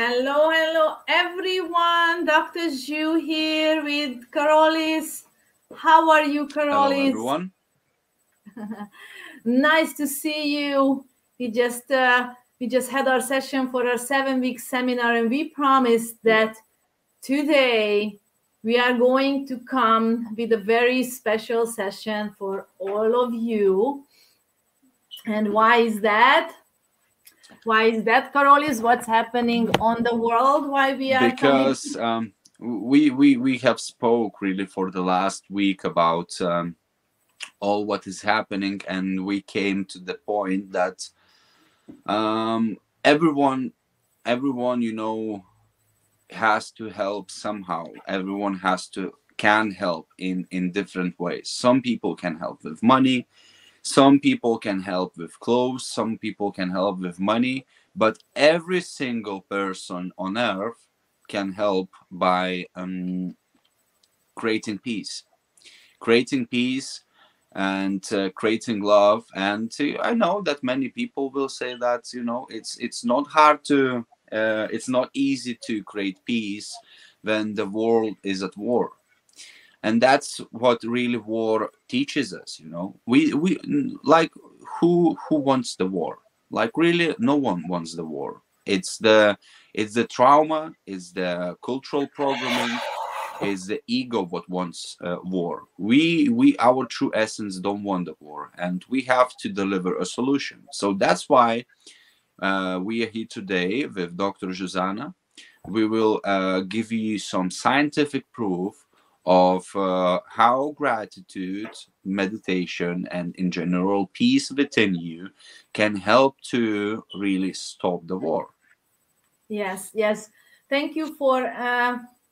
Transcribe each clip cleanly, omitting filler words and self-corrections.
Hello, hello, everyone. Dr. Zhu here with Karolis. How are you, Karolis? Hello, everyone. Nice to see you. We just had our session for our 7-week seminar, and we promised that today we are going to come with a very special session for all of you. And why is that? Why is that, Karolis? What's happening on the world? Why we are because we have spoke really for the last week about all what is happening, and we came to the point that everyone has to help somehow. Everyone can help in different ways. Some people can help with money. Some people can help with clothes, some people can help with money, but every single person on earth can help by creating peace and creating love. And I know that many people will say that it's not hard to it's not easy to create peace when the world is at war. And that's what really war teaches us. We like, who wants the war? Like, really, no one wants the war. It's the trauma, it's the cultural programming, it's the ego what wants war. We our true essence don't want the war, and we have to deliver a solution. So that's why we are here today with Dr. Zuzana. We will give you some scientific proof of how gratitude, meditation, and in general peace within you can help to really stop the war. Yes. Thank you for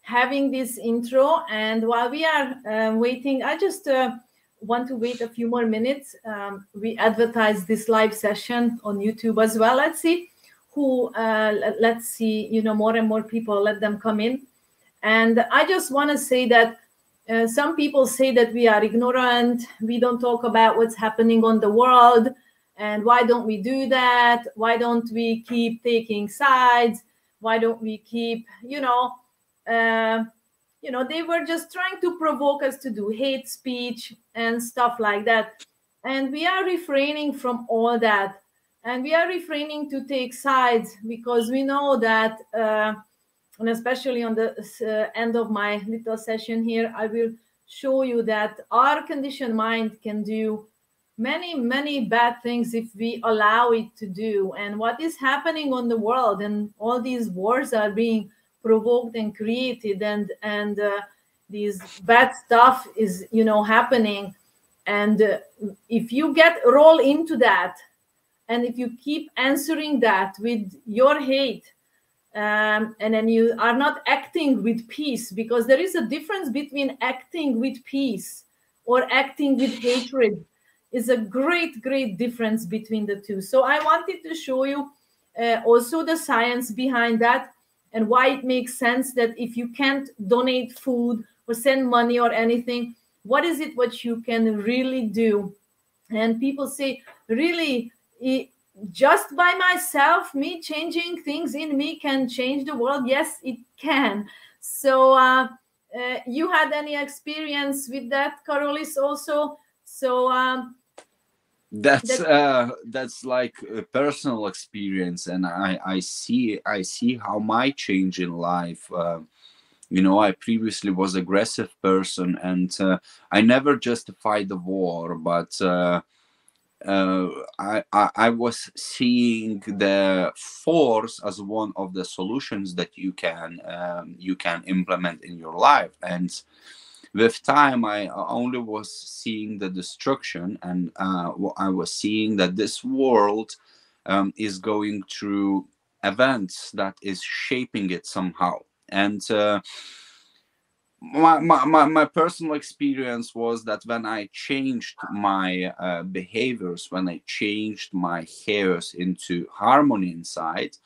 having this intro. And while we are waiting, I just want to wait a few more minutes. We advertise this live session on YouTube as well. Let's see more and more people, let them come in. And I just want to say that some people say that we are ignorant. We don't talk about what's happening on the world. And why don't we do that? Why don't we keep taking sides? Why don't we keep, they were just trying to provoke us to do hate speech and stuff like that. And we are refraining from all that. And we are refraining to take sides because we know that and especially on the end of my little session here, I will show you that our conditioned mind can do many, many bad things if we allow it to do. And what is happening on the world, and all these wars are being provoked and created, and these bad stuff is happening. And if you roll into that, and if you keep answering that with your hate, and then you are not acting with peace, because there is a difference between acting with peace or acting with hatred. Is a great difference between the two. So I wanted to show you also the science behind that, and why it makes sense that if you can't donate food or send money or anything, what is it what you can really do? And people say, really, just by myself, me changing things in me can change the world? Yes, it can. So you had any experience with that, Karolis, also? So that's like a personal experience, and I see how my change in life. I previously was aggressive person, and I never justified the war, but I was seeing the force as one of the solutions that you can implement in your life. And with time, I only was seeing the destruction, and I was seeing that this world is going through events that is shaping it somehow. And my personal experience was that when I changed my behaviors, when I changed my chaos into harmony inside,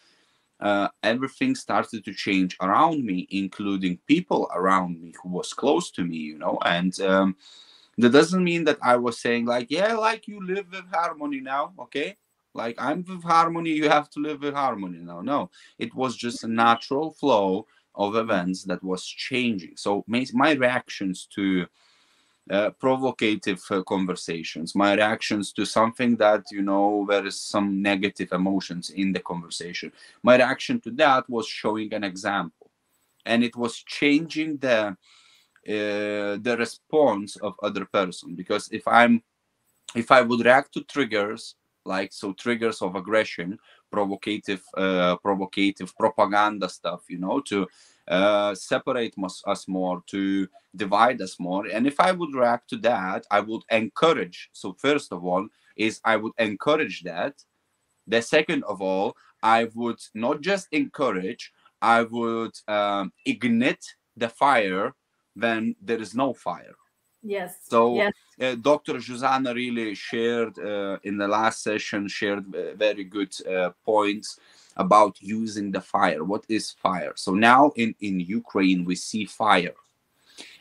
everything started to change around me, including people around me who was close to me, and that doesn't mean that I was saying like, yeah, like, you live with harmony now, okay? Like, I'm with harmony, you have to live with harmony now. No, it was just a natural flow of events that was changing. So my reactions to provocative conversations, my reactions to something that, you know, there is some negative emotions in the conversation, my reaction to that was showing an example, and it was changing the response of other person. Because if I would react to triggers, like, so triggers of aggression, provocative propaganda stuff, you know, to separate us more, to divide us more, and if I would react to that, I would encourage. So first of all is I would encourage that. The second of all, I would not just encourage, I would ignite the fire when there is no fire. Yes. So Yes. Dr. Juzana really shared in the last session, shared very good points about using the fire. What is fire? So now in Ukraine, we see fire.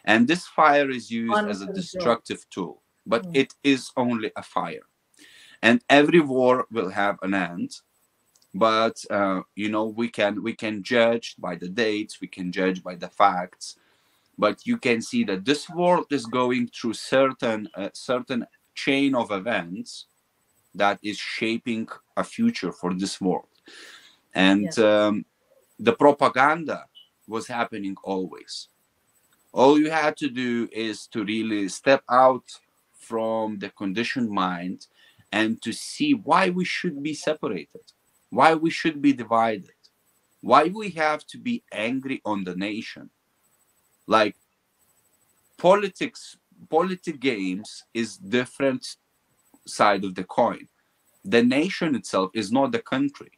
And this fire is used as a destructive tool, but it is only a fire. And every war will have an end. But you know, we can judge by the dates, we can judge by the facts. But you can see that this world is going through certain chain of events that is shaping a future for this world. And the propaganda was happening always. All you had to do is to really step out from the conditioned mind and to see why we should be separated, why we should be divided, why we have to be angry on the nation. Like, politic games is different side of the coin. The nation itself is not the country.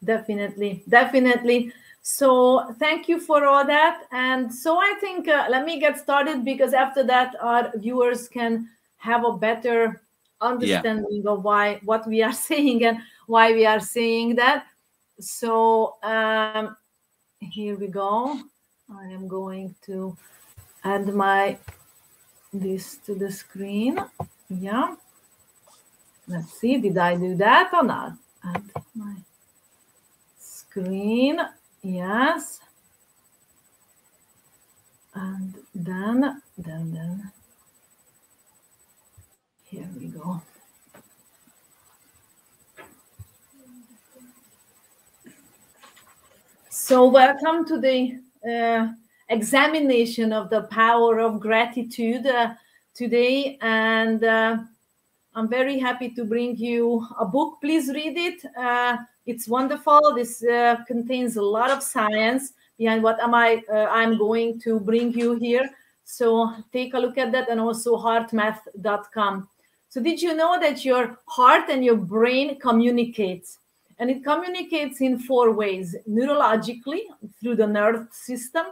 Definitely. So thank you for all that. And so I think let me get started, because after that our viewers can have a better understanding of what we are saying and why we are saying that. So here we go. I am going to add this to the screen. Yeah. Let's see, did I do that or not? Add my screen. Yes. And then here we go. So welcome to the examination of the power of gratitude today, and I'm very happy to bring you a book. Please read it. It's wonderful. This contains a lot of science behind what I'm going to bring you here. So take a look at that, and also heartmath.com. So did you know that your heart and your brain communicates? And it communicates in 4 ways: neurologically, through the nerve system,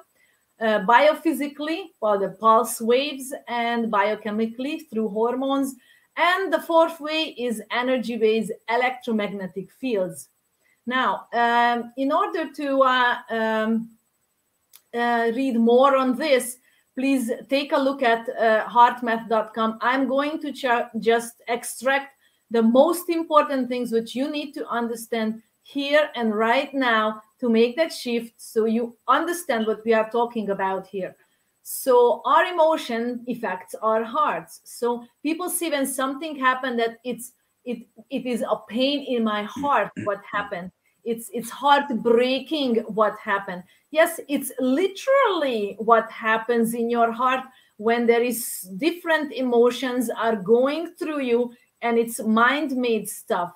biophysically, by the pulse waves, and biochemically through hormones. And the 4th way is energy-based electromagnetic fields. Now, in order to read more on this, please take a look at heartmath.com. I'm going to just extract the most important things which you need to understand here and right now to make that shift, so you understand what we are talking about here. So our emotion affects our hearts. So people see when something happened that it is a pain in my heart. What happened? It's heartbreaking what happened. Yes, it's literally what happens in your heart when there is different emotions are going through you, and it's mind-made stuff.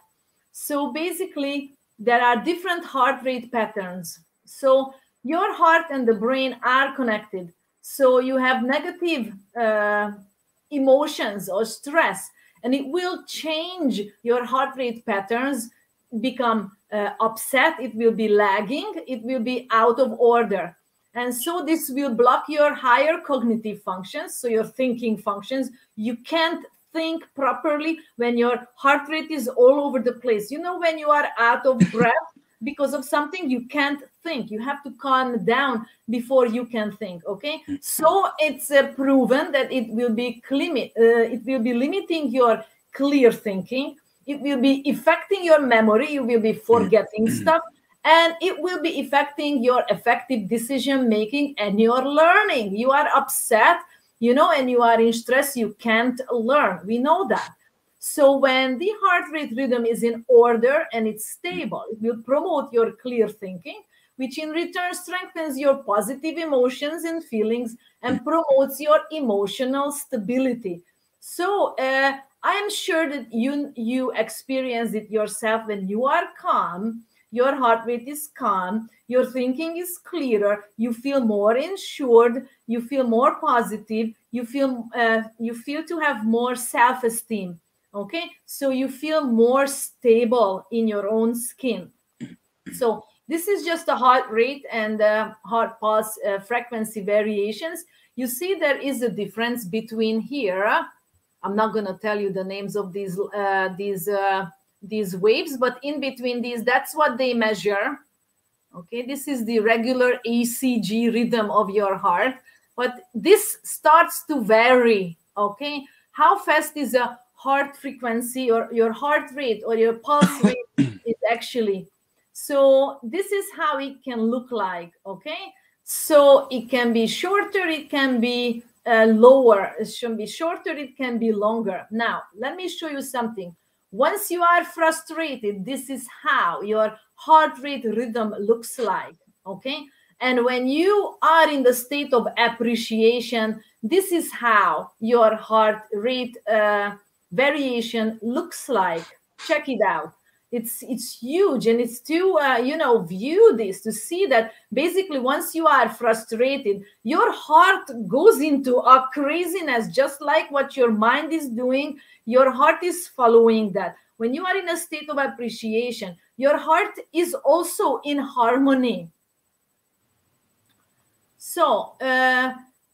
So basically, there are different heart rate patterns. So your heart and the brain are connected. So you have negative emotions or stress, and it will change your heart rate patterns, become upset, it will be lagging, it will be out of order. And so this will block your higher cognitive functions, so your thinking functions. You can't think properly when your heart rate is all over the place. You know, when you are out of breath because of something, you can't think. You have to calm down before you can think. Okay, so it's proven that it will be limiting your clear thinking. It will be affecting your memory. You will be forgetting stuff, and it will be affecting your effective decision making and your learning. You are upset, and you are in stress, you can't learn. We know that. So when the heart rate rhythm is in order and it's stable, it will promote your clear thinking, which in return strengthens your positive emotions and feelings and promotes your emotional stability. So I am sure that you experience it yourself. When you are calm, your heart rate is calm, your thinking is clearer, you feel more insured, you feel more positive, you feel to have more self-esteem. Okay, so you feel more stable in your own skin. So this is just the heart rate and heart pulse frequency variations. You see there is a difference between here. I'm not going to tell you the names of these waves, but in between these, that's what they measure. Okay, this is the regular ECG rhythm of your heart, but this starts to vary. Okay, how fast is a heart frequency or your heart rate or your pulse rate is actually. So this is how it can look like. Okay, so it can be shorter, it can be lower, it should be shorter, it can be longer. Now let me show you something. Once you are frustrated, this is how your heart rate rhythm looks like. Okay, and when you are in the state of appreciation, this is how your heart rate variation looks like. Check it out. It's huge, and it's to view this, to see that basically once you are frustrated, your heart goes into a craziness, just like what your mind is doing. Your heart is following that. When you are in a state of appreciation, your heart is also in harmony. So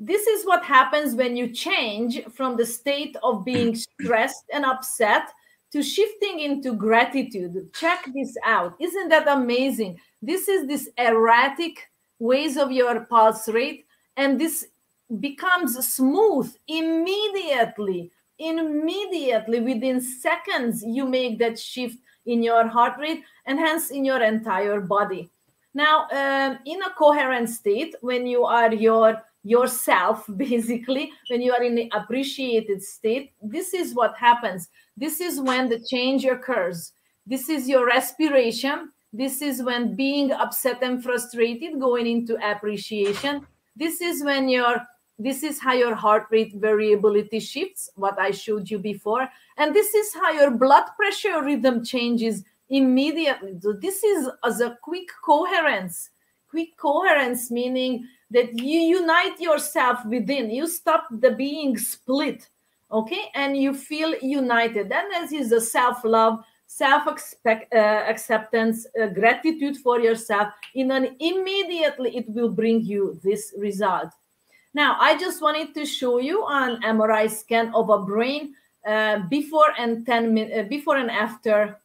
this is what happens when you change from the state of being stressed and upset to shifting into gratitude. Check this out. Isn't that amazing? This is this erratic ways of your pulse rate, and this becomes smooth immediately. Within seconds, you make that shift in your heart rate and hence in your entire body. Now, in a coherent state, when you are yourself, basically, when you are in the appreciated state, this is what happens. This is when the change occurs. This is your respiration. This is when being upset and frustrated going into appreciation. This is how your heart rate variability shifts, what I showed you before. And this is how your blood pressure rhythm changes immediately. So this is as a quick coherence. Quick coherence meaning that you unite yourself within. You stop the being split. Okay, and you feel united. And this is the self-love, self-acceptance, gratitude for yourself. Immediately it will bring you this result. Now, I just wanted to show you an MRI scan of a brain before and after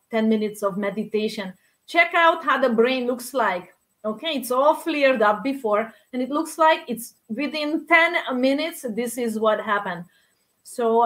10 minutes of meditation. Check out how the brain looks like. Okay, it's all flared up before, and it looks like it's within 10 minutes. This is what happened. So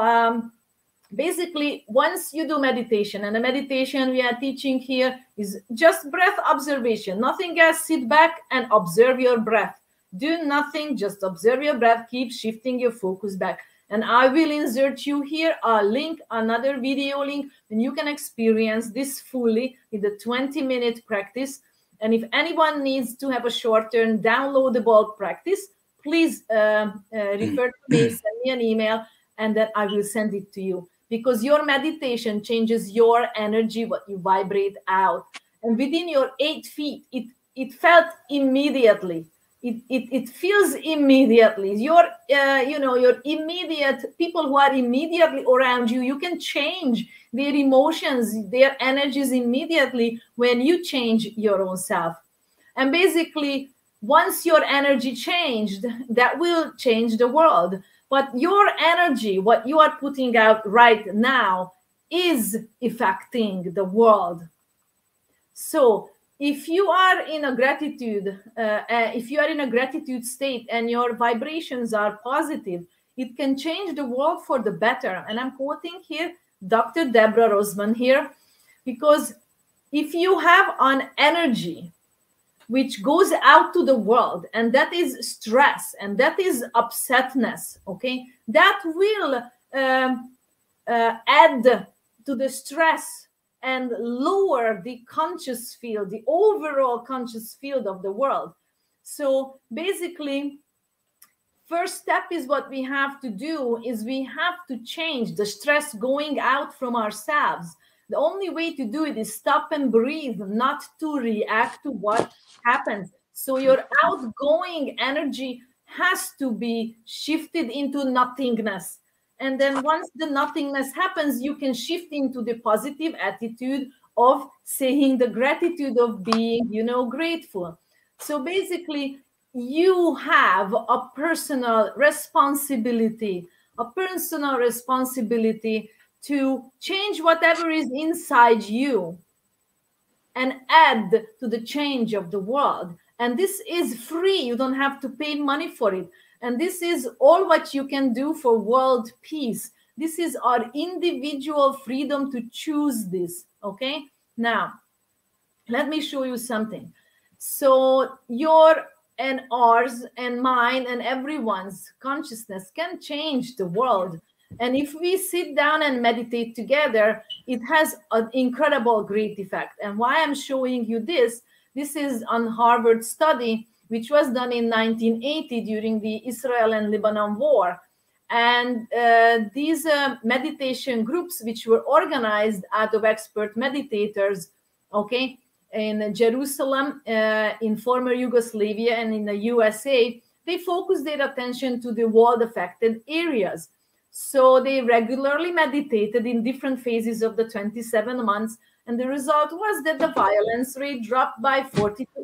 basically, once you do meditation, and the meditation we are teaching here is just breath observation, nothing else. Sit back and observe your breath. Do nothing, just observe your breath, keep shifting your focus back. And I will insert you here a link, another video link, and you can experience this fully in the 20-minute practice. And if anyone needs to have a short-term downloadable practice, please refer to me, send me an email, and then I will send it to you. Because your meditation changes your energy, what you vibrate out. And within your 8 feet, it felt immediately. It feels immediately. Your immediate people who are immediately around you, you can change their emotions, their energies immediately when you change your own self. And basically, once your energy changed, that will change the world. But your energy, what you are putting out right now, is affecting the world. So if you are in a gratitude, state and your vibrations are positive, it can change the world for the better. And I'm quoting here Dr. Deborah Rosman here, because if you have an energy which goes out to the world, and that is stress, and that is upsetness, okay, that will add to the stress and lower the conscious field, the overall conscious field of the world. So basically, first step is what we have to do is we have to change the stress going out from ourselves. The only way to do it is stop and breathe, not to react to what happens. So your outgoing energy has to be shifted into nothingness. And then once the nothingness happens, you can shift into the positive attitude of saying the gratitude of being, grateful. So basically, you have a personal responsibility to change whatever is inside you and add to the change of the world. And this is free. You don't have to pay money for it. And this is all what you can do for world peace. This is our individual freedom to choose this. Okay? Now, let me show you something. So your and ours and mine and everyone's consciousness can change the world. And if we sit down and meditate together, it has an incredible great effect. And why I'm showing you this is on Harvard study, which was done in 1980 during the Israel and Lebanon war. And these meditation groups, which were organized out of expert meditators, okay, in Jerusalem, in former Yugoslavia, and in the USA, they focused their attention to the war-affected areas. So they regularly meditated in different phases of the 27 months, and the result was that the violence rate dropped by 40 to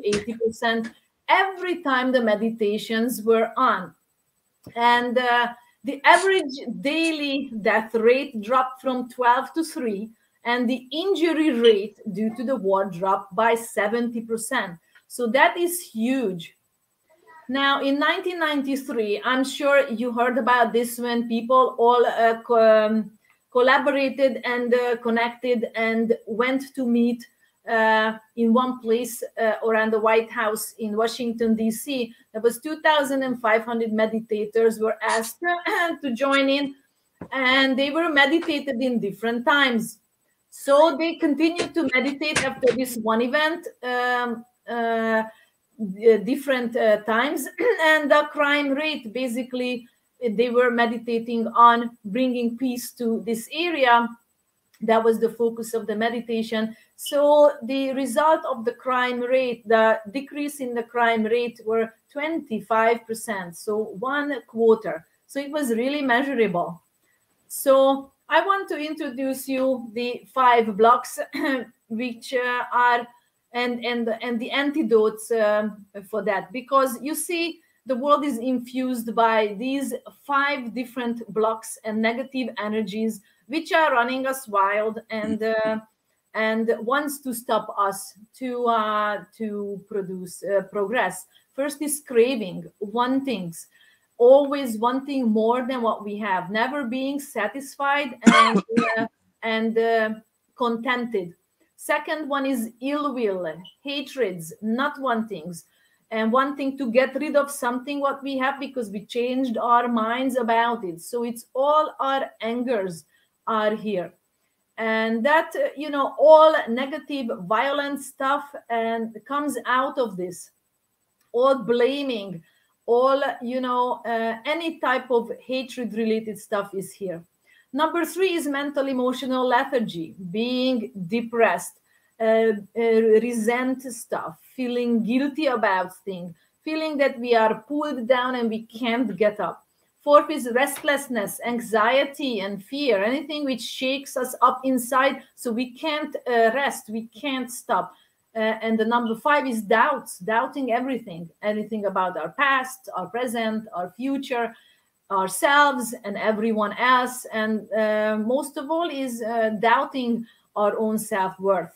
80% every time the meditations were on. And the average daily death rate dropped from 12 to 3, and the injury rate due to the war dropped by 70%. So that is huge. Now, in 1993, I'm sure you heard about this when people all collaborated and connected and went to meet in one place around the White House in Washington, D.C. There was 2,500 meditators were asked to join in, and they were meditated in different times. So they continued to meditate after this one event, different times, and the crime rate, basically, they were meditating on bringing peace to this area. That was the focus of the meditation. So the result of the crime rate, the decrease in the crime rate were 25%, so 1/4. So it was really measurable. So I want to introduce you the 5 blocks, which are and the antidotes for that, because you see the world is infused by these 5 different blocks and negative energies which are running us wild and wants to stop us to produce progress. First is craving, wantings, always wanting more than what we have, never being satisfied and contented. Second one is ill will, hatreds, not wantings, and wanting to get rid of something what we have because we changed our minds about it. So it's all our angers are here. And that, all negative, violent stuff and comes out of this. All blaming, all, any type of hatred-related stuff is here. Number 3 is mental emotional lethargy, being depressed, resent stuff, feeling guilty about things, feeling that we are pulled down and we can't get up. 4th is restlessness, anxiety, and fear, anything which shakes us up inside so we can't rest, we can't stop. And the number 5 is doubts, doubting everything about our past, our present, our future, ourselves and everyone else, and most of all is doubting our own self-worth.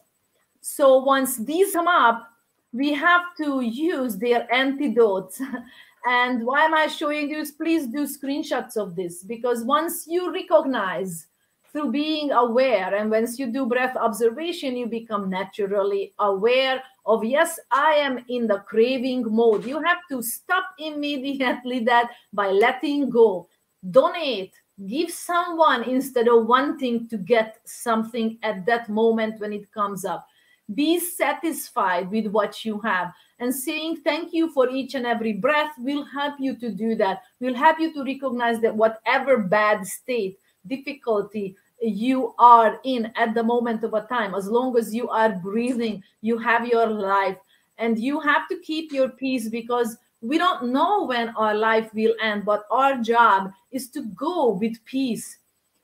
So once these come up, we have to use their antidotes. And why am I showing you? Please do screenshots of this, because once you recognize through being aware. And once you do breath observation, you become naturally aware of, yes, I am in the craving mode. You have to stop immediately that by letting go. Donate, give someone instead of wanting to get something at that moment when it comes up. Be satisfied with what you have, and saying thank you for each and every breath will help you to do that, will help you to recognize that whatever bad state, difficulty you are in at the moment of a time, as long as you are breathing, you have your life. And you have to keep your peace, because we don't know when our life will end, but our job is to go with peace.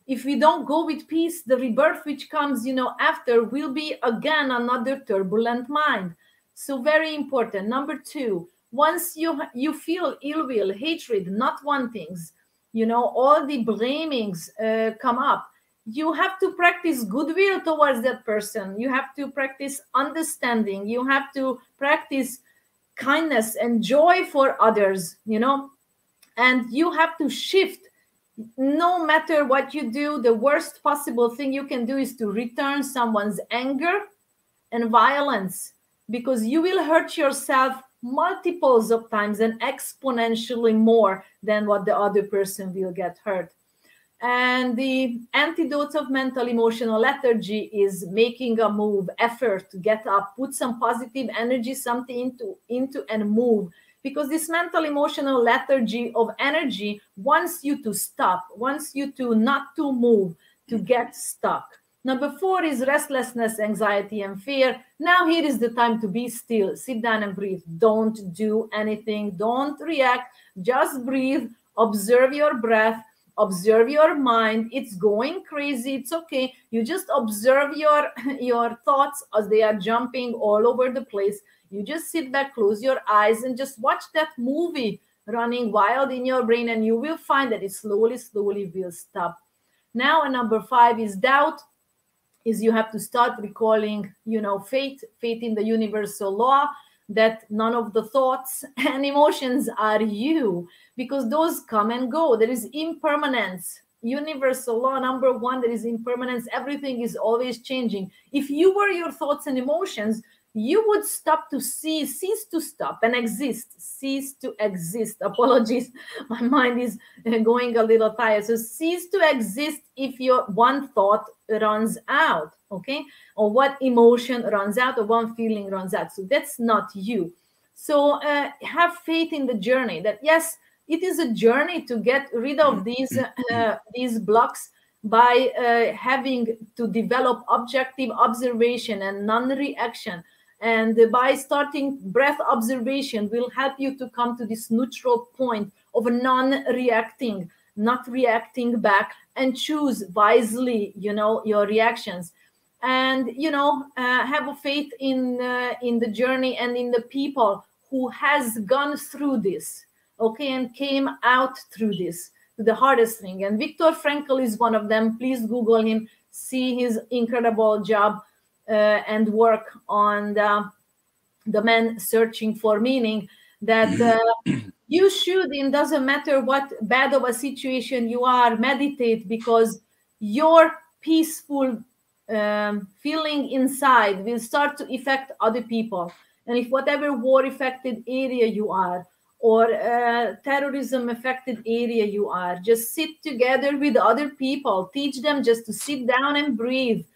If we don't go with peace, the rebirth which comes, after will be again another turbulent mind. So very important. Number 2, once you feel ill will, hatred, not wantings, all the blamings come up, you have to practice goodwill towards that person. You have to practice understanding. You have to practice kindness and joy for others, and you have to shift. No matter what you do, the worst possible thing you can do is to return someone's anger and violence, because you will hurt yourself multiples of times and exponentially more than what the other person will get hurt. And the antidote of mental emotional lethargy is making a move, effort to get up, put some positive energy, something into and move. Because this mental emotional lethargy of energy wants you to stop, wants you to not to move, to get stuck. Number 4 is restlessness, anxiety, and fear. Now here is the time to be still. Sit down and breathe. Don't do anything. Don't react. Just breathe. Observe your breath. Observe your mind. It's going crazy. It's okay. You just observe your thoughts as they are jumping all over the place. You just sit back, close your eyes, and just watch that movie running wild in your brain, and you will find that it slowly will stop. Now, number 5 is doubt. Is you have to start recalling, faith in the universal law, that none of the thoughts and emotions are you, because those come and go. There is impermanence. Universal law number 1, there is impermanence. Everything is always changing. If you were your thoughts and emotions, you would stop to cease to stop and exist, cease to exist. Apologies, my mind is going a little tired. So cease to exist if your one thought runs out, okay? Or what emotion runs out, or one feeling runs out. So that's not you. So have faith in the journey, that yes, it is a journey to get rid of these blocks by having to develop objective observation and non-reaction. And by starting breath observation will help you to come to this neutral point of non-reacting, not reacting back, and choose wisely, your reactions. And, have a faith in the journey and in the people who has gone through this, okay, and came out through this, the hardest thing. And Viktor Frankl is one of them. Please Google him, see his incredible job and work on the man searching for meaning, that you should, it doesn't matter what bad of a situation you are, meditate, because your peaceful feeling inside will start to affect other people. And if whatever war affected area you are, or terrorism affected area you are, just sit together with other people, teach them just to sit down and breathe.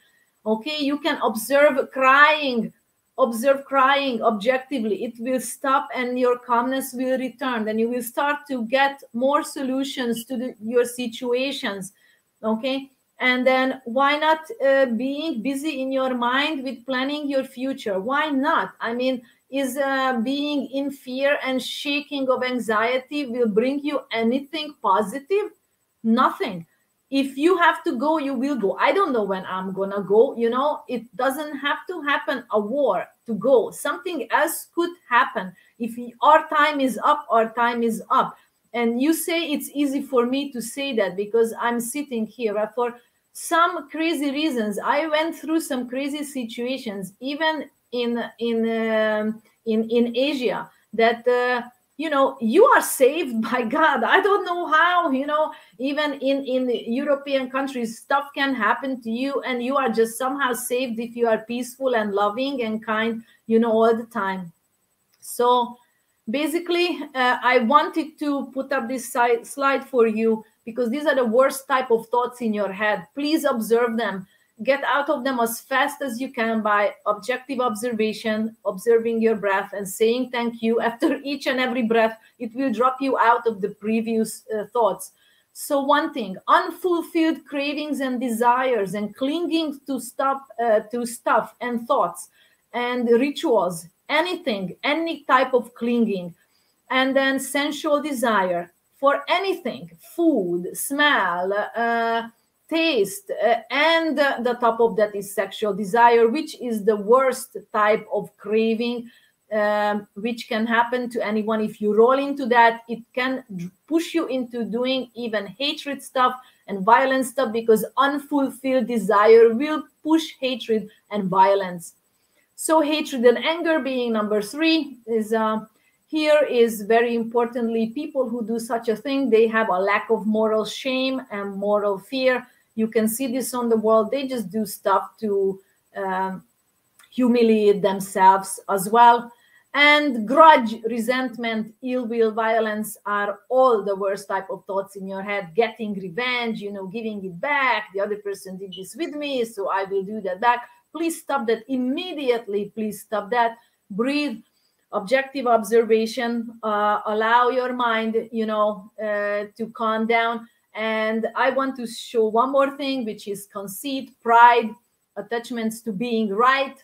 Okay, you can observe crying objectively. It will stop and your calmness will return. Then you will start to get more solutions to your situations. Okay, and then why not being busy in your mind with planning your future? Why not? I mean, is being in fear and shaking of anxiety will bring you anything positive? Nothing. If you have to go, you will go. I don't know when I'm gonna go. It doesn't have to happen a war to go. Something else could happen. If our time is up, our time is up. And you say it's easy for me to say that because I'm sitting here. But for some crazy reasons, I went through some crazy situations, even in Asia, that you are saved by God. I don't know how, even in the European countries, stuff can happen to you, and you are just somehow saved if you are peaceful and loving and kind, all the time. So basically, I wanted to put up this slide for you because these are the worst type of thoughts in your head. Please observe them. Get out of them as fast as you can by objective observation, observing your breath and saying thank you after each and every breath. It will drop you out of the previous thoughts. So one thing, unfulfilled cravings and desires and clinging to stuff and thoughts and rituals, anything, any type of clinging. And then sensual desire for anything, food, smell, taste, and the top of that is sexual desire, which is the worst type of craving, which can happen to anyone. If you roll into that, it can push you into doing even hatred stuff and violent stuff, because unfulfilled desire will push hatred and violence. So hatred and anger being number 3 is here is very importantly, people who do such a thing, they have a lack of moral shame and moral fear. You can see this on the world. They just do stuff to humiliate themselves as well. And grudge, resentment, ill will, violence are all the worst type of thoughts in your head. Getting revenge, giving it back. The other person did this with me, so I will do that back. Please stop that immediately. Please stop that. Breathe. Objective observation. Allow your mind, to calm down. And I want to show one more thing, which is conceit, pride, attachments to being right,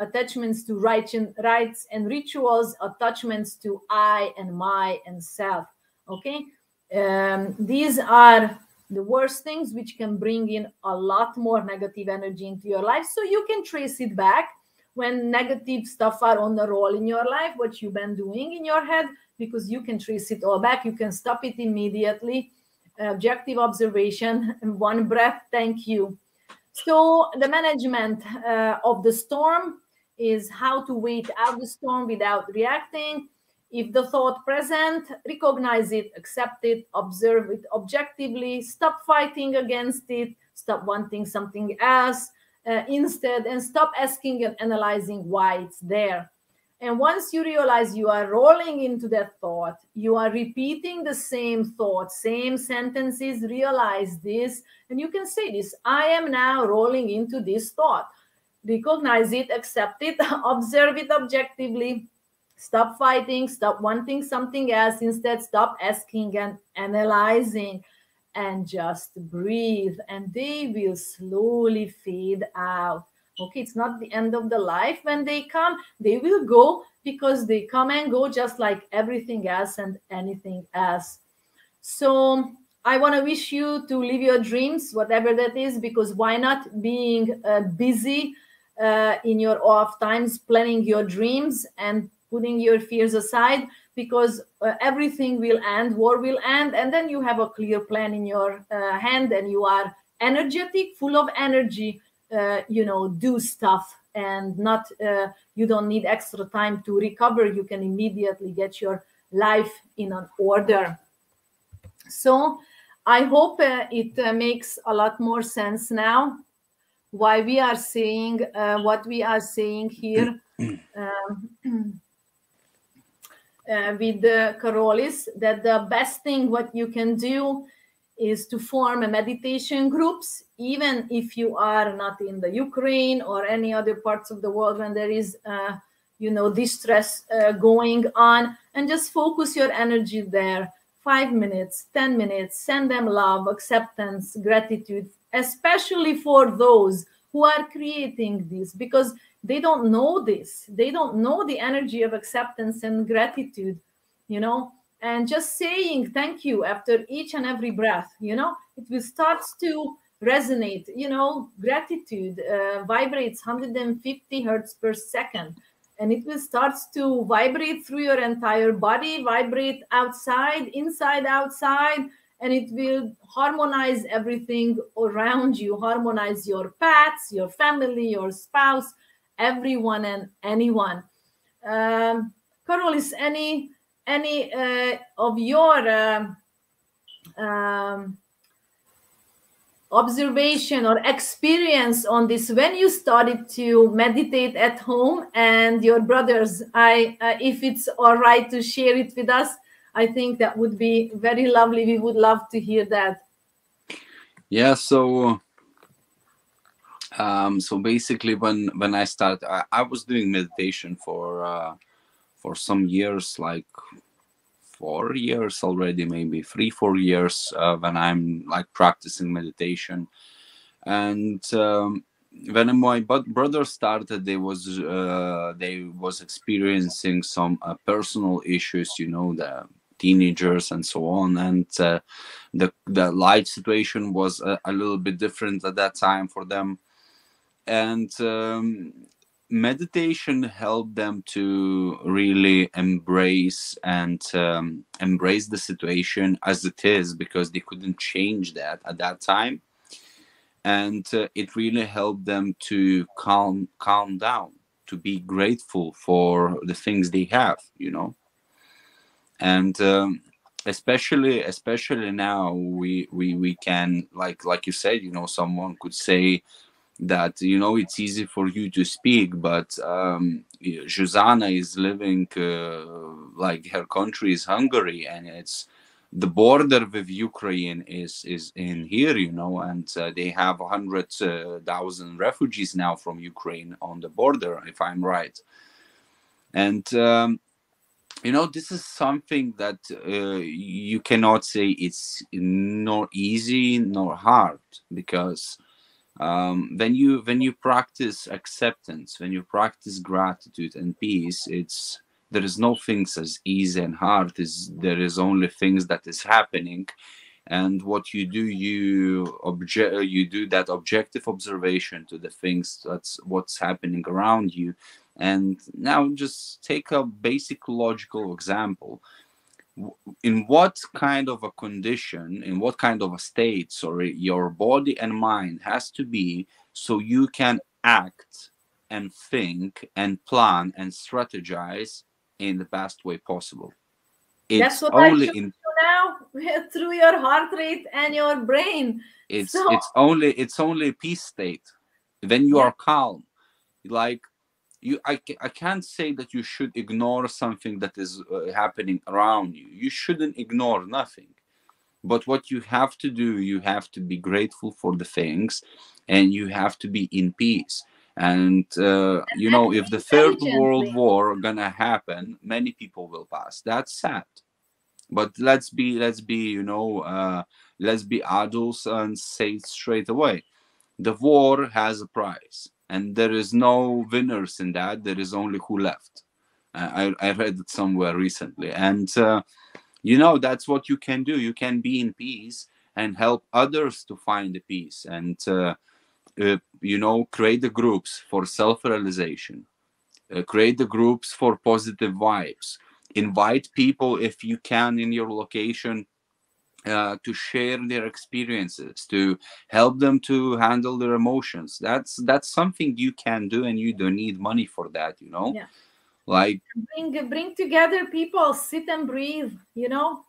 attachments to rights and rituals, attachments to I and my and self. Okay, these are the worst things, which can bring in a lot more negative energy into your life. So you can trace it back when negative stuff are on the roll in your life, what you've been doing in your head, because you can trace it all back. You can stop it immediately. Objective observation and one breath. Thank you. So the management of the storm is how to wait out the storm without reacting. If the thought present, recognize it, accept it, observe it objectively, stop fighting against it, stop wanting something else instead, and stop asking and analyzing why it's there. And once you realize you are rolling into that thought, you are repeating the same thought, same sentences, realize this, and you can say this: I am now rolling into this thought. Recognize it, accept it, observe it objectively, stop fighting, stop wanting something else, instead stop asking and analyzing, and just breathe, and they will slowly fade out. Okay, it's not the end of the life. When they come, they will go, because they come and go just like everything else and anything else. So I want to wish you to live your dreams, whatever that is, because why not being busy in your off times, planning your dreams and putting your fears aside, because everything will end, war will end, and then you have a clear plan in your hand, and you are energetic, full of energy, do stuff, and not you don't need extra time to recover. You can immediately get your life in an order. So I hope it makes a lot more sense now why we are saying what we are saying here with Karolis, that the best thing what you can do is to form a meditation groups, even if you are not in the Ukraine or any other parts of the world when there is distress going on, and just focus your energy there. 5 minutes, 10 minutes, send them love, acceptance, gratitude, especially for those who are creating this, because they don't know this. They don't know the energy of acceptance and gratitude, and just saying thank you after each and every breath, it will start to resonate. Gratitude vibrates 150 hertz per second, and it will start to vibrate through your entire body, vibrate outside, inside, outside, and it will harmonize everything around you, harmonize your pets, your family, your spouse, everyone and anyone. Karolis, any of your um, observation or experience on this when you started to meditate at home and your brothers? If it's all right to share it with us, I think that would be very lovely. We would love to hear that. Yeah, so basically when I started, I was doing meditation for some years, like 4 years already, maybe 3 4 years, when I'm like practicing meditation. And when my brother started, they was experiencing some personal issues, the teenagers and so on. And the life situation was a little bit different at that time for them. And meditation helped them to really embrace the situation as it is, because they couldn't change that at that time. And it really helped them to calm down, to be grateful for the things they have, and especially now we can, like you said, someone could say that, it's easy for you to speak, but Zuzana is living, like, her country is Hungary, and it's the border with Ukraine is in here, and they have 100,000 refugees now from Ukraine on the border, if I'm right. And this is something that you cannot say it's nor easy nor hard, because when you practice acceptance, when you practice gratitude and peace, there is no things as easy and hard. There is only things that is happening, and what you do, you do that objective observation to the things, that's what's happening around you. And now just take a basic logical example. In what kind of a condition, in what kind of a state, sorry, your body and mind has to be, so you can act and think and plan and strategize in the best way possible. That's It's what I only showed in you now through your heart rate and your brain. it's So it's only it's only a peace state when you yeah, are calm. Like, I can't say that you should ignore something that is happening around you. You shouldn't ignore nothing. But what you have to do, you have to be grateful for the things, and you have to be in peace. And act if the third world intelligently. war gonna happen, many people will pass. That's sad. But let's be adults and say it straight away. The war has a price, and there is no winners in that. There is only who left. I read it somewhere recently. And that's what you can do. You can be in peace and help others to find the peace, and create the groups for self-realization, create the groups for positive vibes, invite people if you can in your location, to share their experiences, to help them to handle their emotions. That's something you can do, and you don't need money for that. Yeah. Like, Bring together people, sit and breathe,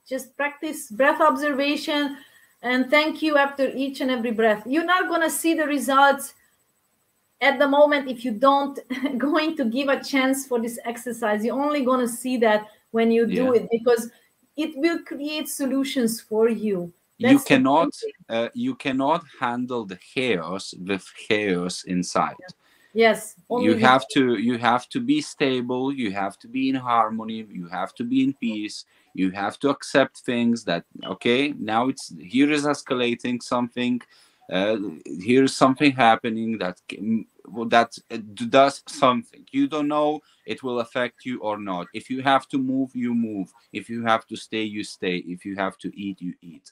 just practice breath observation and thank you after each and every breath. You're not going to see the results at the moment if you don't going to give a chance for this exercise. You're only going to see that when you do yeah, it, because it will create solutions for you. you That's the cannot beauty. you cannot handle the chaos with chaos inside. Yes, you only with have to you have to be stable, you have to be in harmony, you have to be in peace, you have to accept things that, okay, now here is escalating something, here's something happening that does something you don't know, it will affect you or not. If you have to move, you move. If you have to stay, you stay. If you have to eat, you eat.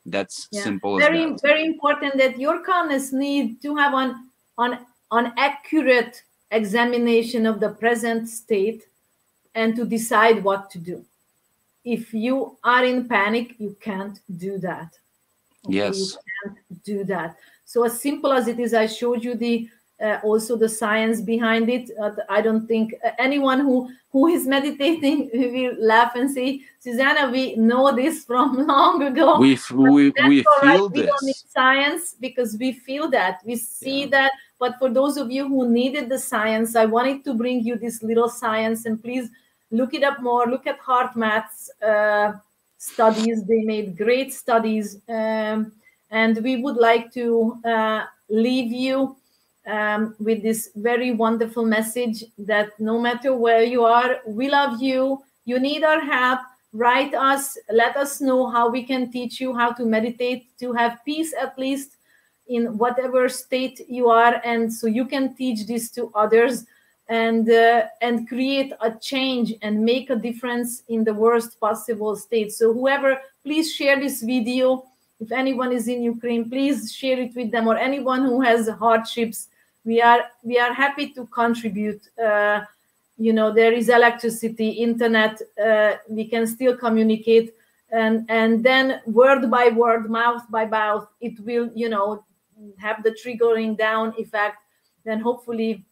That's yeah, simple as very that. very important that your calmness need to have an accurate examination of the present state and to decide what to do. If you are in panic, you can't do that. Okay, you Yes. can't do that. So as simple as it is, I showed you the also the science behind it. I don't think anyone who is meditating will laugh and say, Susanna, we know this from long ago. We That's we all right. feel We don't need this. science because we feel that, we see Yeah. that. But for those of you who needed the science, I wanted to bring you this little science, and please look it up more. Look at HeartMath's studies. They made great studies. And we would like to leave you with this very wonderful message that no matter where you are, we love you. You need our help. Write us, let us know how we can teach you how to meditate, to have peace at least in whatever state you are, and so you can teach this to others, and create a change and make a difference in the worst possible state. So whoever, please share this video. If anyone is in Ukraine, please share it with them, or anyone who has hardships. We are happy to contribute. There is electricity, internet, we can still communicate, and then word by word, mouth by mouth, it will have the triggering down effect. Then hopefully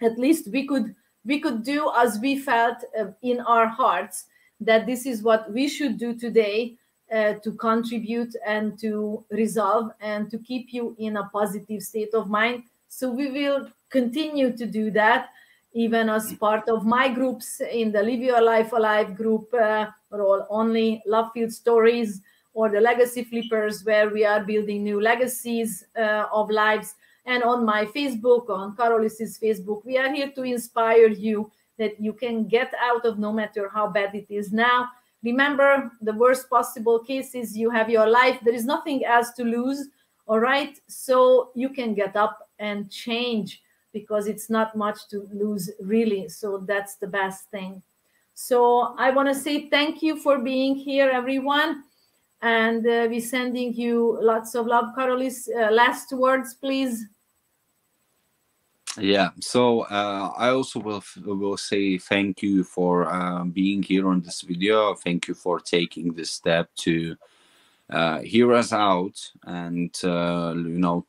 at least we could do as we felt in our hearts, that this is what we should do today, to contribute and to resolve and to keep you in a positive state of mind. So we will continue to do that, even as part of my groups in the Live Your Life Alive group, or all only love field stories, or the legacy flippers, where we are building new legacies of lives. And on my Facebook, on Karolis's Facebook, we are here to inspire you that you can get out of no matter how bad it is now. Remember, the worst possible case is you have your life. There is nothing else to lose. All right. So you can get up and change, because it's not much to lose, really. So that's the best thing. So I want to say thank you for being here, everyone. And we're sending you lots of love. Karolis, last words, please. Yeah, so I also will say thank you for being here on this video. Thank you for taking this step to hear us out, and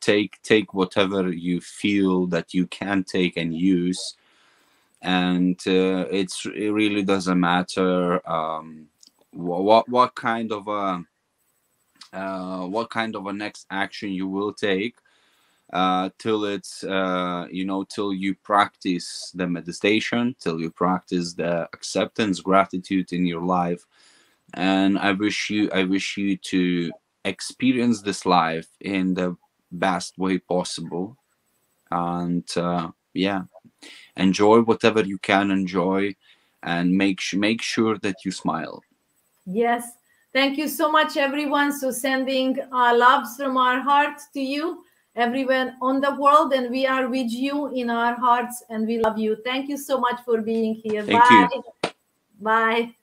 take whatever you feel that you can take and use. And it really doesn't matter what kind of a next action you will take, till it's till you practice the meditation, till you practice the acceptance, gratitude in your life. And I wish you to experience this life in the best way possible. And yeah, enjoy whatever you can enjoy, and make sure that you smile. Yes. Thank you so much, everyone. So sending our loves from our heart to you, everyone on the world, and we are with you in our hearts, and we love you. Thank you so much for being here. Thank Bye. you. Bye.